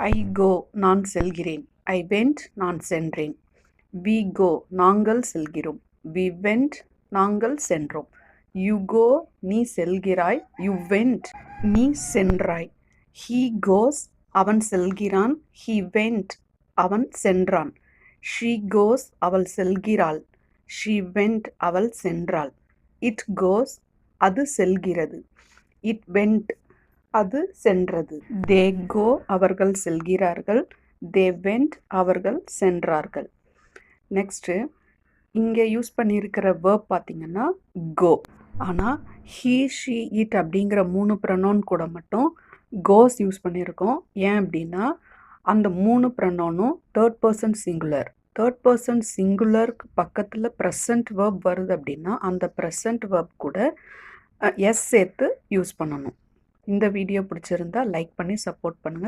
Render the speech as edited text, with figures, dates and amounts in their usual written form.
ஐ கோ நான் செல்கிறேன். I went நான் சென்றேன். வி கோ நாங்கள் செல்கிறோம். வி வெண்ட் நாங்கள் சென்றோம். யூ கோ நீ செல்கிறாய். யூ வெண்ட் நீ சென்றாய். ஹீ கோஸ் அவன் செல்கிறான். ஹீ வெண்ட் அவன் சென்றான். ஷீ கோஸ் அவள் செல்கிறாள். ஷீ வெண்ட் அவள் சென்றாள். இட் கோஸ் அது செல்கிறது. இட் வெண்ட் அது சென்றது. தே கோ அவர்கள் செல்கிறார்கள். தே வெண்ட் அவர்கள் சென்றார்கள். நெக்ஸ்ட்டு இங்கே யூஸ் பண்ணியிருக்கிற வேர்ப் பார்த்தீங்கன்னா கோ. ஆனால் ஹீ ஷீ இட் அப்படிங்கிற 3 ப்ரனவுன் கூட மட்டும் கோஸ் யூஸ் பண்ணியிருக்கோம். ஏன் அப்படின்னா அந்த 3 ப்ரனவுனும் third person singular. Third person சிங்குலருக்கு பக்கத்தில் ப்ரெசன்ட் வேர்ப் வருது அப்படின்னா அந்த ப்ரெசன்ட் வேர்ப் கூட எஸ் சேர்த்து யூஸ் பண்ணணும். இந்த வீடியோ பிடிச்சிருந்தா லைக் பண்ணி சப்போர்ட் பண்ணுங்கள்.